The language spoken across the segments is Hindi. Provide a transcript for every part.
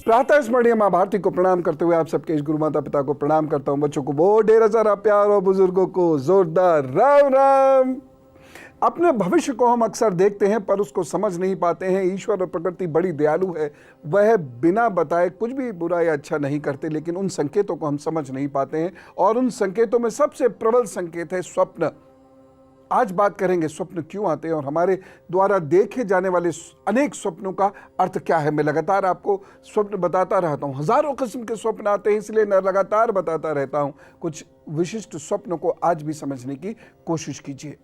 प्रातः स्मरणीय माँ भारती को प्रणाम करते हुए आप सबके इस गुरु माता पिता को प्रणाम करता हूँ। बच्चों को बहुत ढेर सारा प्यार और बुजुर्गों को जोरदार राम राम। अपने भविष्य को हम अक्सर देखते हैं पर उसको समझ नहीं पाते हैं। ईश्वर और प्रकृति बड़ी दयालु है, वह बिना बताए कुछ भी बुरा या अच्छा नहीं करते, लेकिन उन संकेतों को हम समझ नहीं पाते हैं और उन संकेतों में सबसे प्रबल संकेत है स्वप्न। आज बात करेंगे स्वप्न क्यों आते हैं और हमारे द्वारा देखे जाने वाले अनेक स्वप्नों का अर्थ क्या है। मैं लगातार आपको स्वप्न बताता रहता हूं, हजारों किस्म के स्वप्न आते हैं, इसलिए मैं लगातार बताता रहता हूं। कुछ विशिष्ट स्वप्नों को आज भी समझने की कोशिश कीजिए।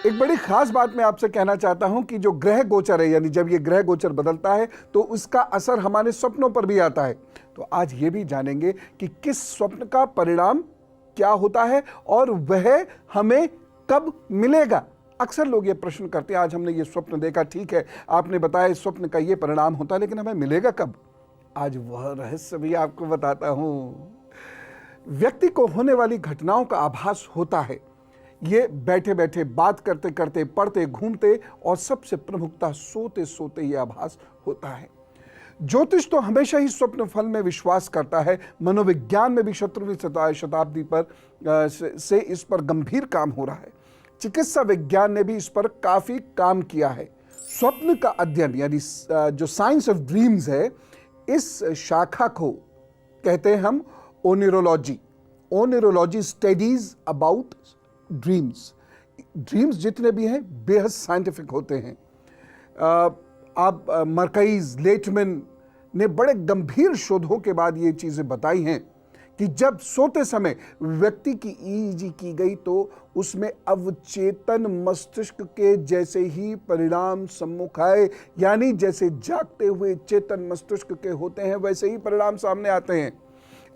एक बड़ी खास बात मैं आपसे कहना चाहता हूं कि जो ग्रह गोचर है, यानी जब ये ग्रह गोचर बदलता है तो उसका असर हमारे स्वप्नों पर भी आता है। तो आज ये भी जानेंगे कि किस स्वप्न का परिणाम क्या होता है और वह हमें कब मिलेगा। अक्सर लोग ये प्रश्न करते हैं, आज हमने ये स्वप्न देखा, ठीक है आपने बताया इस स्वप्न का ये परिणाम होता है, लेकिन हमें मिलेगा कब? आज वह रहस्य भी आपको बताता हूं। व्यक्ति को होने वाली घटनाओं का आभास होता है, ये बैठे बैठे, बात करते करते, पढ़ते घूमते और सबसे प्रमुखता सोते सोते ये आभास होता है। ज्योतिष तो हमेशा ही स्वप्न फल में विश्वास करता है। मनोविज्ञान में भी 17वीं शताब्दी पर से इस पर गंभीर काम हो रहा है। चिकित्सा विज्ञान ने भी इस पर काफी काम किया है। स्वप्न का अध्ययन यानी जो साइंस ऑफ ड्रीम्स है, इस शाखा को कहते हैं हम ओनिरोलॉजी। ओनिरोलॉजी स्टडीज अबाउट ड्रीम्स। ड्रीम्स जितने भी हैं बेहद साइंटिफिक होते हैं। आप मर्कईज, लेटमैन ने बड़े गंभीर शोधों के बाद ये चीजें बताई हैं कि जब सोते समय व्यक्ति की ईईजी की गई तो उसमें अवचेतन मस्तिष्क के जैसे ही परिणाम सम्मुख आए, यानी जैसे जागते हुए चेतन मस्तिष्क के होते हैं वैसे ही परिणाम सामने आते हैं।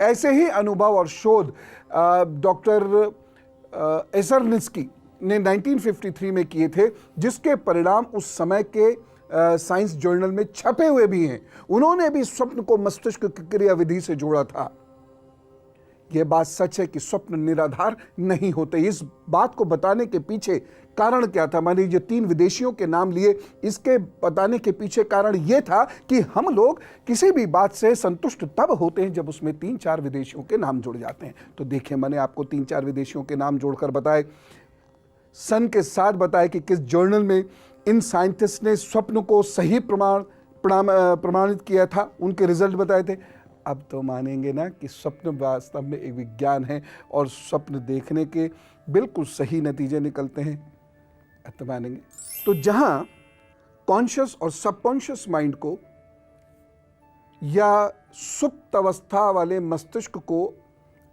ऐसे ही अनुभव और शोध डॉक्टर एसरनिस्की ने 1953 में किए थे, जिसके परिणाम उस समय के साइंस जर्नल में छपे हुए भी हैं। उन्होंने भी स्वप्न को मस्तिष्क की क्रियाविधि से जोड़ा था। यह बात सच है कि स्वप्न निराधार नहीं होते। इस बात को बताने के पीछे कारण क्या था? मान लीजिए 3 विदेशियों के नाम लिए, इसके बताने के पीछे कारण यह था कि हम लोग किसी भी बात से संतुष्ट तब होते हैं जब उसमें 3-4 विदेशियों के नाम जुड़ जाते हैं। तो देखिए, मैंने आपको 3-4 विदेशियों के नाम जोड़कर बताए, सन के साथ बताया कि किस जर्नल में इन साइंटिस्ट ने स्वप्न को सही प्रमाणित किया था, उनके रिजल्ट बताए थे। अब तो मानेंगे ना कि स्वप्न वास्तव में एक विज्ञान है और स्वप्न देखने के बिल्कुल सही नतीजे निकलते हैं। अब तो मानेंगे। तो जहां कॉन्शियस और सबकॉन्शियस माइंड को या सुप्त अवस्था वाले मस्तिष्क को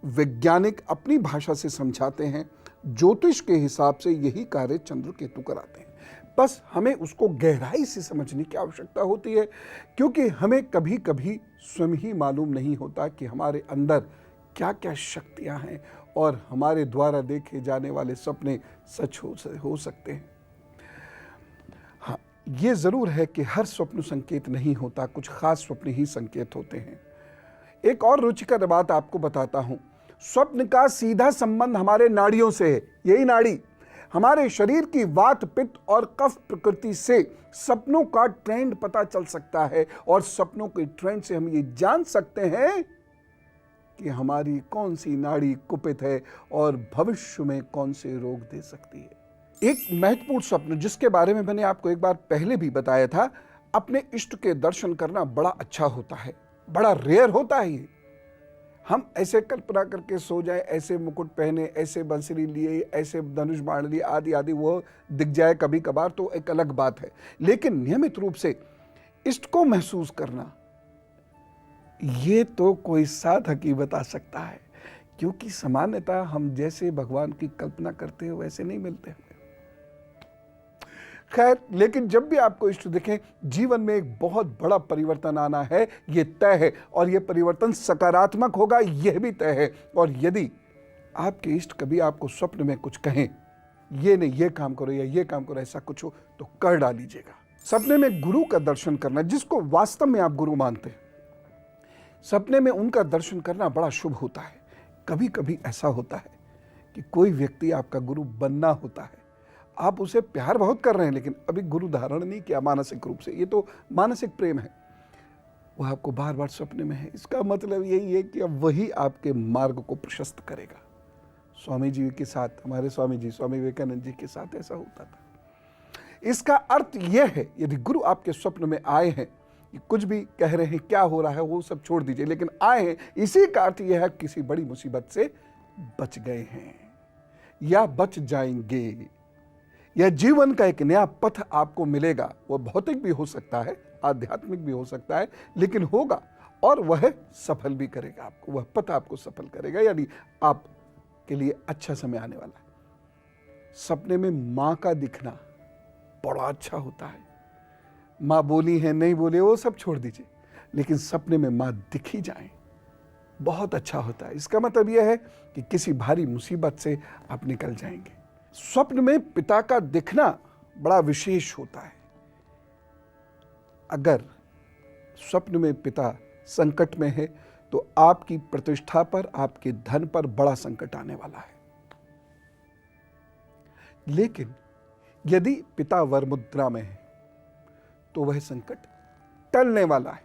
वैज्ञानिक अपनी भाषा से समझाते हैं, ज्योतिष के हिसाब से यही कार्य चंद्र केतु कराते हैं। बस हमें उसको गहराई से समझने की आवश्यकता होती है, क्योंकि हमें कभी कभी स्वयं ही मालूम नहीं होता कि हमारे अंदर क्या क्या शक्तियां हैं और हमारे द्वारा देखे जाने वाले सपने सच हो सकते हैं। हाँ, ये जरूर है कि हर स्वप्न संकेत नहीं होता, कुछ खास स्वप्न ही संकेत होते हैं। एक और रुचिकर बात आपको बताता हूं। स्वप्न का सीधा संबंध हमारे नाड़ियों से है। यही नाड़ी हमारे शरीर की वात, पित्त और कफ प्रकृति से सपनों का ट्रेंड पता चल सकता है और सपनों के ट्रेंड से हम ये जान सकते हैं कि हमारी कौन सी नाड़ी कुपित है और भविष्य में कौन से रोग दे सकती है। एक महत्वपूर्ण स्वप्न जिसके बारे में मैंने आपको एक बार पहले भी बताया था, अपने इष्ट के दर्शन करना बड़ा अच्छा होता है, बड़ा रेयर होता है। ये हम ऐसे कल्पना करके सो जाए, ऐसे मुकुट पहने, ऐसे बंसरी लिए, ऐसे धनुष बाण लिए, आदि आदि, वो दिख जाए कभी कभार तो एक अलग बात है, लेकिन नियमित रूप से इष्ट को महसूस करना, ये तो कोई साधक ही बता सकता है, क्योंकि सामान्यतः हम जैसे भगवान की कल्पना करते हैं वैसे नहीं मिलते हैं। खैर, लेकिन जब भी आपको इष्ट दिखे, जीवन में एक बहुत बड़ा परिवर्तन आना है, यह तय है, और यह परिवर्तन सकारात्मक होगा, यह भी तय है। और यदि आपके इष्ट कभी आपको स्वप्न में कुछ कहें, ये नहीं ये काम करो या ये काम करो, ऐसा कुछ हो तो कर डालीजिएगा। सपने में गुरु का दर्शन करना, जिसको वास्तव में आप गुरु मानते हैं, सपने में उनका दर्शन करना बड़ा शुभ होता है। कभी कभी ऐसा होता है कि कोई व्यक्ति आपका गुरु बनना होता है, आप उसे प्यार बहुत कर रहे हैं लेकिन अभी गुरु धारण नहीं किया मानसिक रूप से, ये तो मानसिक प्रेम है, वह आपको बार बार सपने में है। इसका मतलब यही है कि अब वही आपके मार्ग को प्रशस्त करेगा। स्वामी जी के साथ, हमारे स्वामी जी स्वामी विवेकानंद जी के साथ ऐसा होता था। इसका अर्थ यह है, यदि गुरु आपके स्वप्न में आए हैं, कुछ भी कह रहे हैं, क्या हो रहा है वो सब छोड़ दीजिए, लेकिन आए हैं, इसी का अर्थ यह है किसी बड़ी मुसीबत से बच गए हैं या बच जाएंगे, या जीवन का एक नया पथ आपको मिलेगा। वह भौतिक भी हो सकता है, आध्यात्मिक भी हो सकता है, लेकिन होगा और वह सफल भी करेगा आपको, वह पथ आपको सफल करेगा, यानी आप के लिए अच्छा समय आने वाला है। सपने में मां का दिखना बड़ा अच्छा होता है। मां बोली है नहीं बोले वो सब छोड़ दीजिए, लेकिन सपने में मां दिखी जाए बहुत अच्छा होता है। इसका मतलब यह है कि किसी भारी मुसीबत से आप निकल जाएंगे। स्वप्न में पिता का दिखना बड़ा विशेष होता है। अगर स्वप्न में पिता संकट में है तो आपकी प्रतिष्ठा पर, आपके धन पर बड़ा संकट आने वाला है। लेकिन यदि पिता वरमुद्रा में है तो वह संकट टलने वाला है,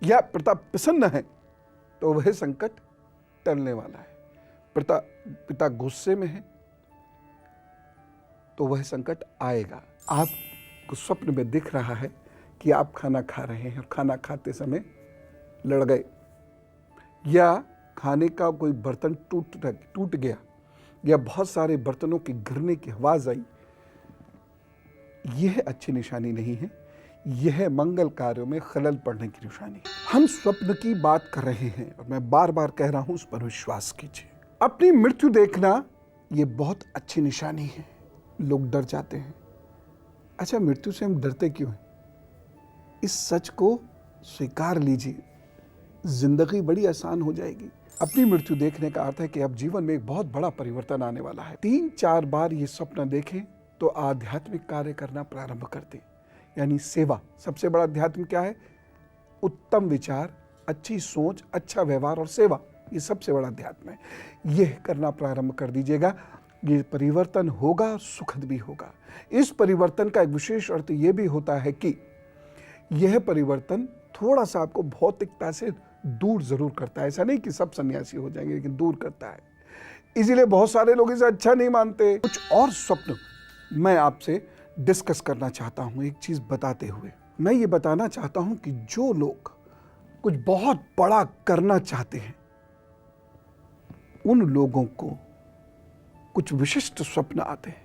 या पिता प्रसन्न है तो वह संकट टलने वाला है। पिता गुस्से में है तो वह संकट आएगा। आपको स्वप्न में दिख रहा है कि आप खाना खा रहे हैं और खाना खाते समय लड़ गए, या खाने का कोई बर्तन टूट गया, या बहुत सारे बर्तनों के गिरने की आवाज आई, यह अच्छी निशानी नहीं है, यह मंगल कार्यों में खलल पड़ने की निशानी है। हम स्वप्न की बात कर रहे हैं और मैं बार बार कह रहा हूं, उस पर विश्वास कीजिए। अपनी मृत्यु देखना यह बहुत अच्छी निशानी है। लोग डर जाते हैं। अच्छा, मृत्यु से हम डरते क्यों हैं? इस सच को स्वीकार लीजिए, जिंदगी बड़ी आसान हो जाएगी। अपनी मृत्यु देखने का अर्थ है कि अब जीवन में एक बहुत बड़ा परिवर्तन आने वाला है। 3-4 बार ये सपना देखें तो आध्यात्मिक कार्य करना प्रारंभ कर दें, यानी सेवा। सबसे बड़ा अध्यात्म क्या है? उत्तम विचार, अच्छी सोच, अच्छा व्यवहार और सेवा, ये सबसे बड़ा अध्यात्म है। यह करना प्रारंभ कर दीजिएगा। ये परिवर्तन होगा, सुखद भी होगा। इस परिवर्तन का एक विशेष अर्थ यह भी होता है कि यह परिवर्तन थोड़ा सा आपको भौतिकता से दूर जरूर करता है। ऐसा नहीं कि सब सन्यासी हो जाएंगे, लेकिन दूर करता है। इसीलिए बहुत सारे लोग इसे अच्छा नहीं मानते। कुछ और स्वप्न मैं आपसे डिस्कस करना चाहता हूं, एक चीज बताते हुए। मैं ये बताना चाहता हूं कि जो लोग कुछ बहुत बड़ा करना चाहते हैं, उन लोगों को कुछ विशिष्ट स्वप्न आते हैं।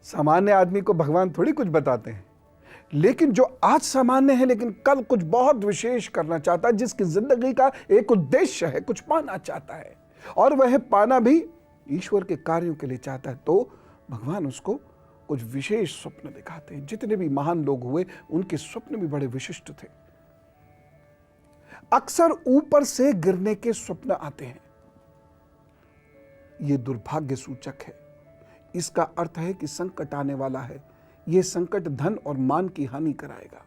सामान्य आदमी को भगवान थोड़ी कुछ बताते हैं, लेकिन जो आज सामान्य है लेकिन कल कुछ बहुत विशेष करना चाहता है, जिसकी जिंदगी का एक उद्देश्य है, कुछ पाना चाहता है, और वह पाना भी ईश्वर के कार्यों के लिए चाहता है, तो भगवान उसको कुछ विशेष स्वप्न दिखाते हैं। जितने भी महान लोग हुए उनके स्वप्न भी बड़े विशिष्ट थे। अक्सर ऊपर से गिरने के स्वप्न आते हैं। यह दुर्भाग्य सूचक है। इसका अर्थ है कि संकट आने वाला है। यह संकट धन और मान की हानि कराएगा।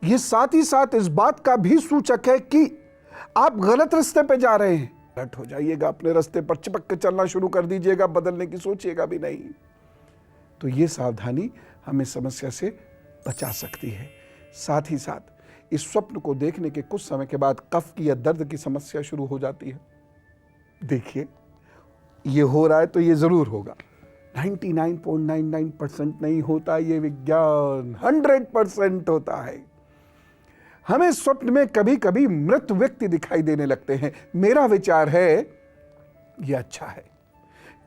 यह साथ ही साथ इस बात का भी सूचक है कि आप गलत रास्ते पे जा रहे हैं। अलर्ट हो जाइएगा, अपने रास्ते पर चिपक के चलना शुरू कर दीजिएगा, बदलने की सोचिएगा भी नहीं। तो यह सावधानी हमें समस्या से बचा सकती है। साथ ही साथ इस स्वप्न को देखने के कुछ समय के बाद कफ की या दर्द की समस्या शुरू हो जाती है। देखिए, ये हो रहा है तो ये जरूर होगा। 99.99% नहीं होता, ये विज्ञान 100% होता है। हमें स्वप्न में कभी कभी मृत व्यक्ति दिखाई देने लगते हैं। मेरा विचार है ये अच्छा है,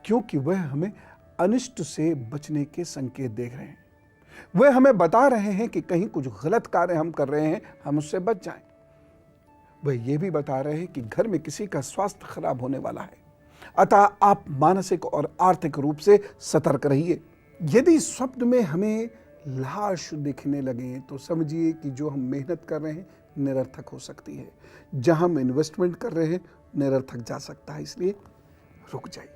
क्योंकि वह हमें अनिष्ट से बचने के संकेत दे रहे हैं। वह हमें बता रहे हैं कि कहीं कुछ गलत कार्य हम कर रहे हैं, हम उससे बच जाएं। वह यह भी बता रहे हैं कि घर में किसी का स्वास्थ्य खराब होने वाला है। अतः आप मानसिक और आर्थिक रूप से सतर्क रहिए। यदि स्वप्न में हमें लाश दिखने लगे तो समझिए कि जो हम मेहनत कर रहे हैं निरर्थक हो सकती है। जहां हम इन्वेस्टमेंट कर रहे हैं निरर्थक जा सकता है, इसलिए रुक जाइए।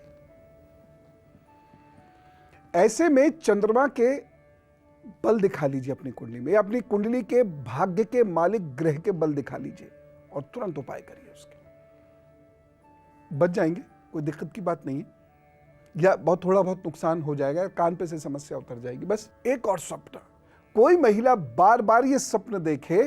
ऐसे में चंद्रमा के बल दिखा लीजिए अपनी कुंडली में, या अपनी कुंडली के भाग्य के मालिक ग्रह के बल दिखा लीजिए और तुरंत उपाय करिए उसके। बच जाएंगे, कोई दिक्कत की बात नहीं है। या बहुत थोड़ा बहुत नुकसान हो जाएगा, कान पे से समस्या उतर जाएगी। बस एक और स्वप्न, कोई महिला बार बार ये स्वप्न देखे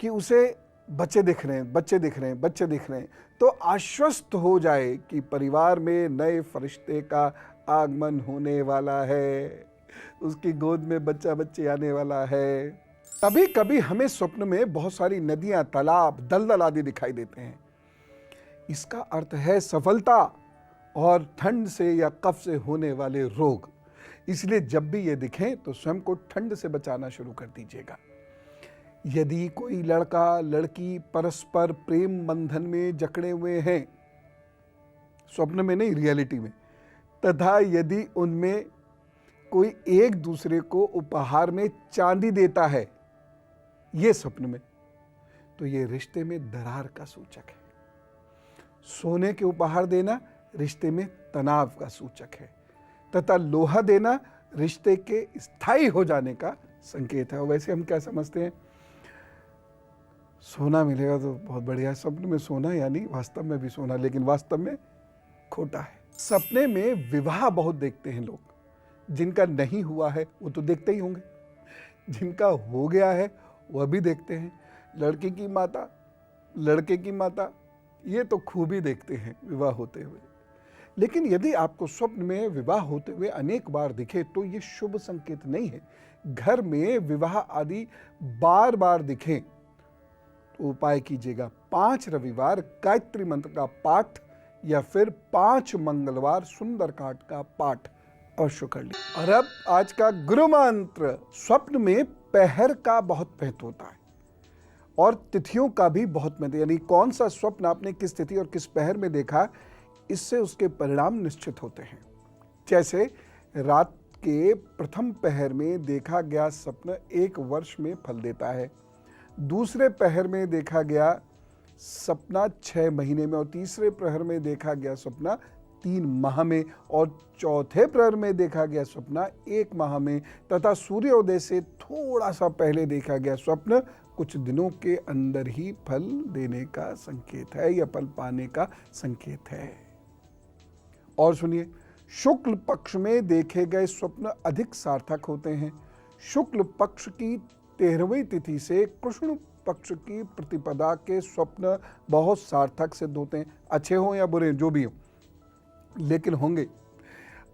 कि उसे बच्चे दिख रहे हैं, बच्चे दिख रहे हैं, बच्चे दिख रहे हैं, तो आश्वस्त हो जाए कि परिवार में नए फरिश्ते का आगमन होने वाला है, उसकी गोद में बच्चा बच्चे आने वाला है। कभी कभी हमें स्वप्न में बहुत सारी नदियां, तालाब, दलदल आदि दिखाई देते हैं। इसका अर्थ है सफलता और ठंड से या कफ से होने वाले रोग। इसलिए जब भी ये दिखें तो स्वयं को ठंड से बचाना शुरू कर दीजिएगा। यदि कोई लड़का लड़की परस्पर प्रेम बंधन में जकड़े हुए हैं, स्वप्न में नहीं रियलिटी में, तथा यदि उनमें कोई एक दूसरे को उपहार में चांदी देता है, ये स्वप्न में, तो ये रिश्ते में दरार का सूचक है। सोने के उपहार देना रिश्ते में तनाव का सूचक है, तथा लोहा देना रिश्ते के स्थायी हो जाने का संकेत है। और वैसे हम क्या समझते हैं, सोना मिलेगा तो बहुत बढ़िया, स्वप्न में सोना यानी वास्तव में भी सोना, लेकिन वास्तव में खोटा है। सपने में विवाह बहुत देखते हैं लोग, जिनका नहीं हुआ है वो तो देखते ही होंगे, जिनका हो गया है वह भी देखते हैं। लड़की की माता, लड़के की माता, ये तो खूब ही देखते हैं विवाह होते हुए। लेकिन यदि आपको स्वप्न में विवाह होते हुए अनेक बार दिखे तो ये शुभ संकेत नहीं है। घर में विवाह आदि बार बार दिखें तो उपाय कीजिएगा, 5 रविवार गायत्री मंत्र का पाठ या फिर 5 मंगलवार सुंदरकांड का पाठ अवश्य कर लीजिए। और अब आज का गुरु मंत्र, स्वप्न में पहर का बहुत महत्व होता है और तिथियों का भी बहुत महत्व, यानी कौन सा स्वप्न आपने किस तिथि और किस पहर में देखा, इससे उसके परिणाम निश्चित होते हैं। जैसे रात के प्रथम पहर में देखा गया स्वप्न 1 वर्ष में फल देता है, दूसरे पहर में देखा गया सपना 6 महीने में, और तीसरे प्रहर में देखा गया सपना 3 माह में, और चौथे प्रहर में देखा गया सपना 1 माह में, तथा सूर्योदय से थोड़ा सा पहले देखा गया स्वप्न कुछ दिनों के अंदर ही फल देने का संकेत है या फल पाने का संकेत है। और सुनिए, शुक्ल पक्ष में देखे गए स्वप्न अधिक सार्थक होते हैं। शुक्ल पक्ष की 13वीं तिथि से कृष्ण पक्ष की प्रतिपदा के स्वप्न बहुत सार्थक सिद्ध होते हैं, अच्छे हों या बुरे जो भी हों, लेकिन होंगे।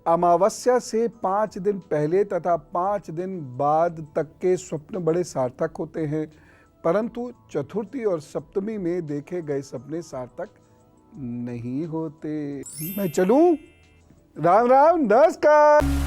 अमावस्या से 5 दिन पहले तथा 5 दिन बाद तक के स्वप्न बड़े सार्थक होते हैं, परंतु चतुर्थी और सप्तमी में देखे गए सपने सार्थक नहीं होते। मैं चलूं? राम राम, नमस्कार।